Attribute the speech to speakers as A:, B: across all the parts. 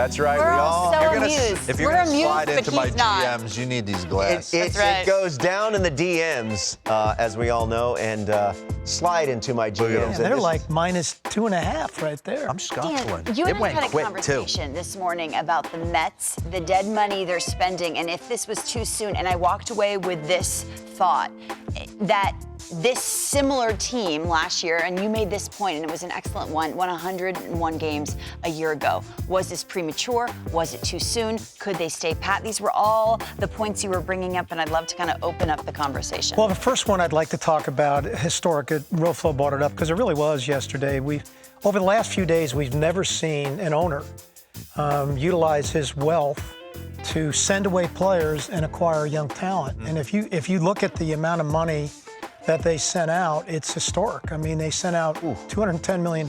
A: That's right.
B: We're all so
A: you're gonna,
B: amused.
A: If you're
B: We're
A: going to
B: amused,
A: slide
B: but
A: into my
B: he's not.
A: DMs, you need these glasses.
B: right.
C: It goes down in the DMs, as we all know, and slide into my GMs.
D: Yeah,
C: And
D: they're
C: this-
D: like -2.5 right there.
A: I'm scuffling.
B: Dan, you
A: It
B: and I
A: went
B: had a
A: quick,
B: conversation this morning about the Mets, the dead money they're spending, and if this was too soon. And I walked away with this thought that this similar team last year, and you made this point, and it was an excellent one, won 101 games a year ago. Was this premature? Was it too soon? Could they stay pat? These were all the points you were bringing up, and I'd love to kind of open up the conversation.
D: Well, the first one I'd like to talk about, historic, Roflo brought it up, because it really was yesterday. Over the last few days, we've never seen an owner utilize his wealth to send away players and acquire young talent. And if you look at the amount of money that they sent out, it's historic. I mean, they sent out $210 million.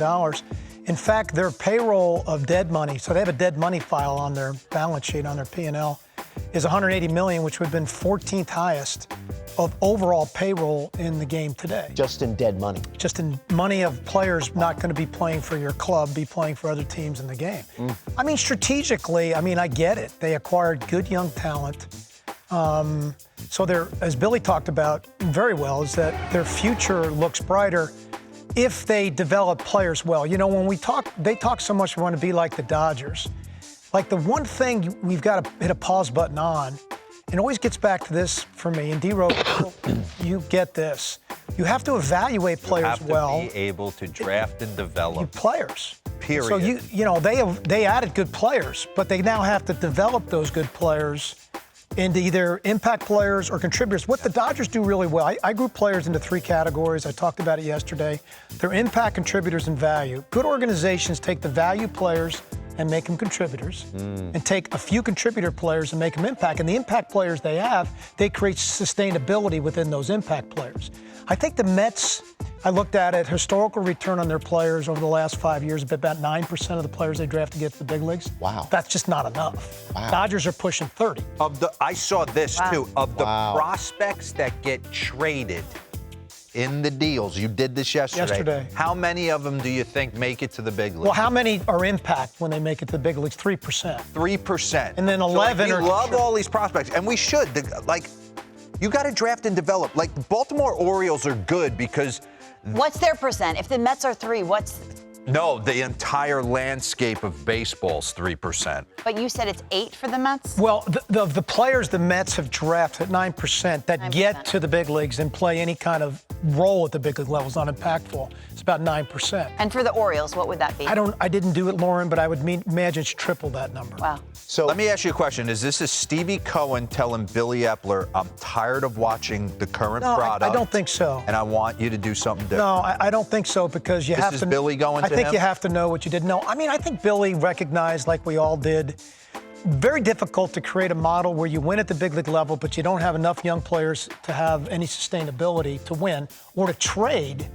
D: In fact, their payroll of dead money, so they have a dead money file on their balance sheet, on their P&L, is $180 million, which would have been 14th highest of overall payroll in the game today.
C: just in dead money.
D: Just in money of players not going to be playing for your club, be playing for other teams in the game. I mean, strategically, I get it. They acquired good young talent. So they're, as Billy talked about very well, is that their future looks brighter if they develop players well. You know, when they talk so much, we want to be like the Dodgers. Like, the one thing we've got to hit a pause button on, it always gets back to this for me, and D-Rose, you get this. You have to evaluate players well.
A: You have to be able to draft and develop.
D: Players.
A: Period.
D: So you know they added good players, but they now have to develop those good players into either impact players or contributors. What the Dodgers do really well, I group players into 3 categories. I talked about it yesterday. They're impact, contributors, and value. Good organizations take the value players and make them contributors, and take a few contributor players and make them impact. And the impact players they have, they create sustainability within those impact players. I think the Mets, I looked at it, historical return on their players over the last 5 years, about 9% of the players they draft to get to the big leagues.
C: Wow.
D: That's just not enough.
C: Wow.
D: Dodgers are pushing 30.
A: I saw this too. Of the
C: Wow.
A: prospects that get traded in the deals, you did this yesterday. How many of them do you think make it to the big leagues?
D: Well, how many are impact when they make it to the big leagues? 3%.
A: 3%.
D: And then 11
A: so,
D: are
A: we love all these prospects, and we should. You got to draft and develop. Like, the Baltimore Orioles are good because
B: What's their percent? If the Mets are 3, what's...
A: no, the entire landscape of baseball's 3%.
B: But you said it's 8 for the Mets?
D: Well, the players the Mets have drafted, 9%, that
B: 9%.
D: get to the big leagues and play any kind of role at the big league level is not impactful. It's about 9%.
B: And for the Orioles, what would that be?
D: I didn't do it, Lauren, but I would imagine it's triple that number.
B: Wow.
C: So
A: Let me ask you a question. Is this a Stevie Cohen telling Billy Epler, I'm tired of watching the current
D: No,
A: product?
D: I don't think so.
A: And I want you to do something different.
D: No, I don't think so, because you
A: This
D: have
A: is
D: to.
A: Billy going
D: I
A: to
D: think
A: him?
D: you have to know what you didn't know. I think Billy recognized, like we all did, very difficult to create a model where you win at the big league level, but you don't have enough young players to have any sustainability to win or to trade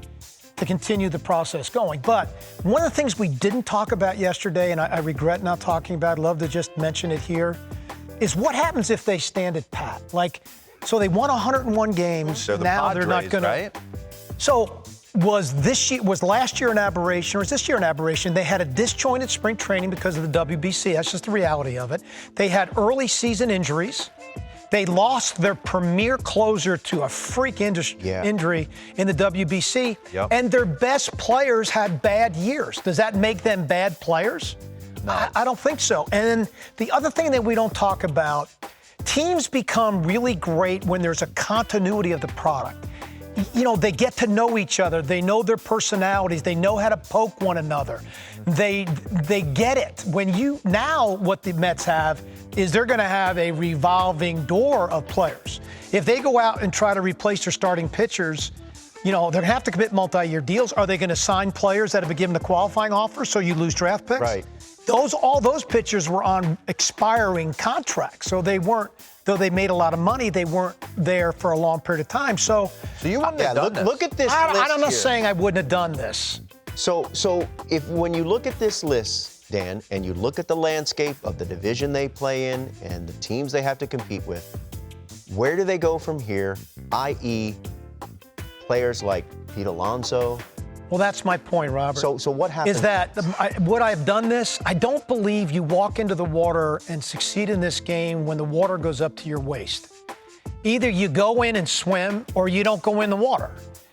D: to continue the process going. But one of the things we didn't talk about yesterday, and I regret not talking about, I'd love to just mention it here, is what happens if they stand at pat? So they won 101 games.
A: They're the
D: now
A: Padres,
D: they're not going
A: right?
D: to. So was last year an aberration, or is this year an aberration? They had a disjointed spring training because of the WBC. That's just the reality of it. They had early season injuries. They lost their premier closer to a freak injury in the WBC.
A: Yep.
D: And their best players had bad years. Does that make them bad players? No. I don't think so. And then the other thing that we don't talk about, teams become really great when there's a continuity of the product. You know, they get to know each other. They know their personalities. They know how to poke one another. They get it. What the Mets have is they're going to have a revolving door of players. If they go out and try to replace their starting pitchers, you know, they're going to have to commit multi-year deals. Are they going to sign players that have been given the qualifying offer so you lose draft picks?
C: Right.
D: All those pitchers were on expiring contracts, so they weren't. Though they made a lot of money, they weren't there for a long period of time. So
A: you wouldn't have done this.
C: Look at this list
D: I'm not
C: here.
D: saying I wouldn't have done this.
C: So when you look at this list, Dan, and you look at the landscape of the division they play in and the teams they have to compete with, where do they go from here? I.e., players like Pete Alonso,
D: Well, that's my point, Robert.
C: So what happens?
D: Is that would I have done this? I don't believe you walk into the water and succeed in this game when the water goes up to your waist. Either you go in and swim or you don't go in the water.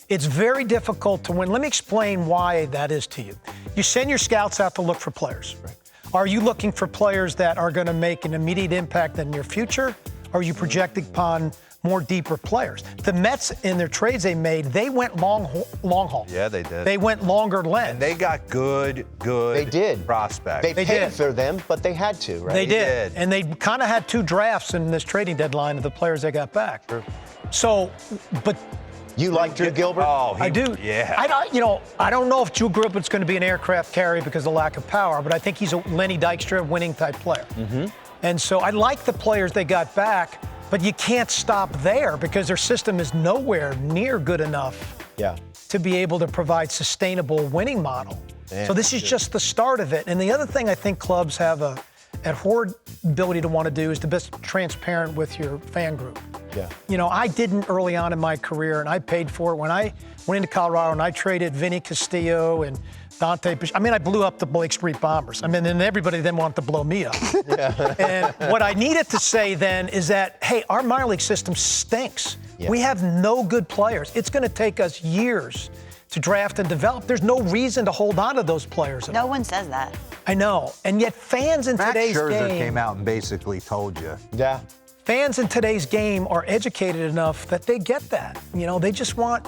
D: It's very difficult to win. Let me explain why that is to you. You send your scouts out to look for players. Right. Are you looking for players that are going to make an immediate impact in your future? Or are you projecting upon more deeper players? The Mets, in their trades they made, they went long haul.
A: Yeah, they did.
D: They went longer length.
A: And they got good
C: they did.
A: prospects.
C: They paid for them, but they had to, right?
D: They did. And they kind of had 2 drafts in this trading deadline of the players they got back.
A: Sure.
D: So, but
C: you like Drew Gilbert?
A: Oh,
D: I do.
A: Yeah.
D: I don't know if Drew Gilbert's going to be an aircraft carrier because of lack of power, but I think he's a Lenny Dykstra winning type player. Mm-hmm. And so I like the players they got back, but you can't stop there because their system is nowhere near good enough to be able to provide sustainable winning model. Man, so this is just the start of it. And the other thing I think clubs have a abhorrent ability to want to do is to be transparent with your fan group. Yeah. You know, I didn't early on in my career, and I paid for it when I went into Colorado and I traded Vinny Castillo and Dante. I mean, I blew up the Blake Street Bombers. I mean, and everybody then wanted to blow me up. And what I needed to say then is that, hey, our minor league system stinks. Yeah. We have no good players. It's going to take us years to draft and develop. There's no reason to hold on to those players.
B: No one says that.
D: I know. And yet fans in today's game...
A: Max Scherzer came out and basically told you.
C: Yeah.
D: Fans in today's game are educated enough that they get that. You know, they just want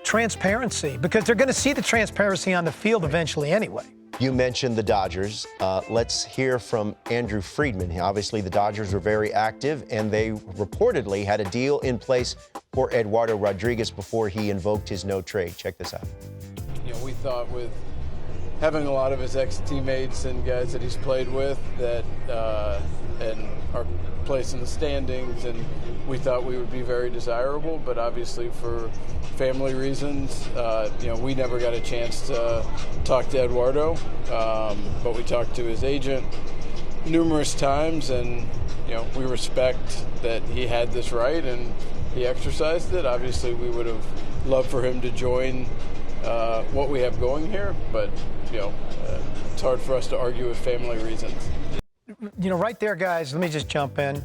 D: transparency because they're going to see the transparency on the field eventually anyway.
C: You mentioned the Dodgers. Let's hear from Andrew Friedman. Obviously, the Dodgers were very active, and they reportedly had a deal in place for Eduardo Rodriguez before he invoked his no trade. Check this out.
E: You know, we thought with having a lot of his ex-teammates and guys that he's played with that and our place in the standings, and we thought we would be very desirable, but obviously for family reasons, you know, we never got a chance to talk to Eduardo, but we talked to his agent numerous times, and you know, we respect that he had this right and he exercised it. Obviously, we would have loved for him to join what we have going here, but you know, it's hard for us to argue with family reasons.
D: You know, right there, guys, let me just jump in.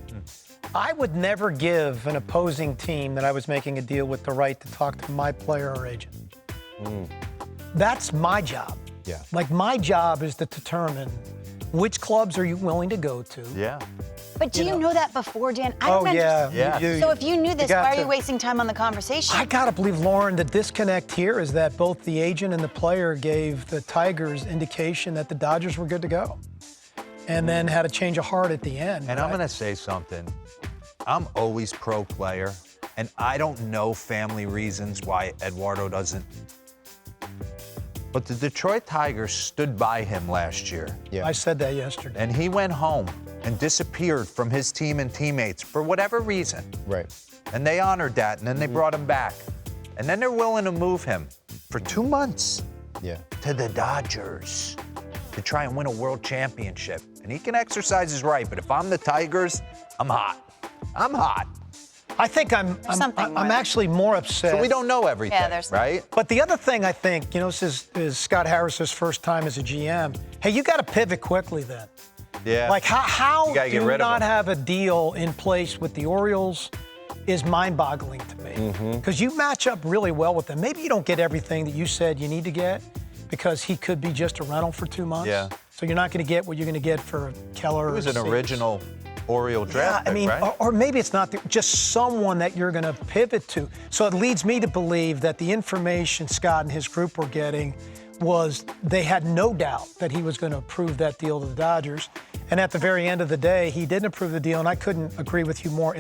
D: I would never give an opposing team that I was making a deal with the right to talk to my player or agent. That's my job.
C: Yeah.
D: Like, my job is to determine which clubs are you willing to go to.
A: Yeah.
B: But do you know that before, Dan? I don't understand.
A: Yeah.
B: So if you knew this, why are you wasting time on the conversation?
D: I got to believe, Lauren, the disconnect here is that both the agent and the player gave the Tigers indication that the Dodgers were good to go. And then had a change of heart at the end.
A: And I'm going to say something. I'm always pro-player, and I don't know family reasons why Eduardo doesn't. But the Detroit Tigers stood by him last year.
D: Yeah. I said that yesterday.
A: And he went home and disappeared from his team and teammates for whatever reason.
C: Right.
A: And they honored that, and then they brought him back. And then they're willing to move him for 2 months to the Dodgers to try and win a world championship. And he can exercise his right, but if I'm the Tigers, I'm hot. I'm hot.
D: I think I'm actually more upset.
A: So we don't know everything, right?
D: But the other thing I think, you know, this is Scott Harris's first time as a GM. Hey, you got to pivot quickly then.
A: Yeah.
D: Like, how do you not have a deal in place with the Orioles is mind-boggling to me. Because you match up really well with them. Maybe you don't get everything that you said you need to get because he could be just a rental for 2 months. Yeah. So you're not going to get what you're going to get for Keller.
A: It was an original Oriole draft pick, right?
D: Or maybe it's not just someone that you're going to pivot to. So it leads me to believe that the information Scott and his group were getting was they had no doubt that he was going to approve that deal to the Dodgers. And at the very end of the day, he didn't approve the deal, and I couldn't agree with you more.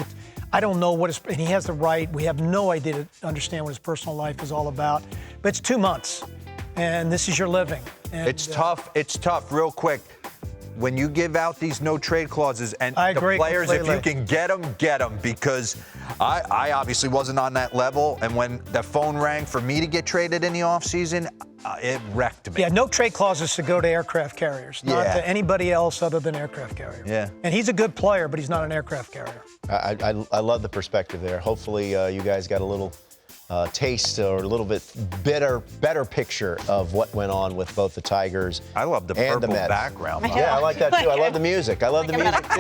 D: I don't know what and he has the right. We have no idea to understand what his personal life is all about. But it's 2 months, and this is your living. And,
A: it's tough. It's tough. Real quick, when you give out these no trade clauses and the players, completely. If you can get them, because I obviously wasn't on that level. And when the phone rang for me to get traded in the offseason, it wrecked me.
D: Yeah, no trade clauses to go to aircraft carriers, not to anybody else other than aircraft carriers.
A: Yeah.
D: And he's a good player, but he's not an aircraft carrier.
C: I love the perspective there. Hopefully you guys got a little taste or a little bit better picture of what went on with both the Tigers
A: I love the
C: and
A: purple
C: the Mets.
A: background.
C: Yeah, I like that too. I love the music. I love the music too.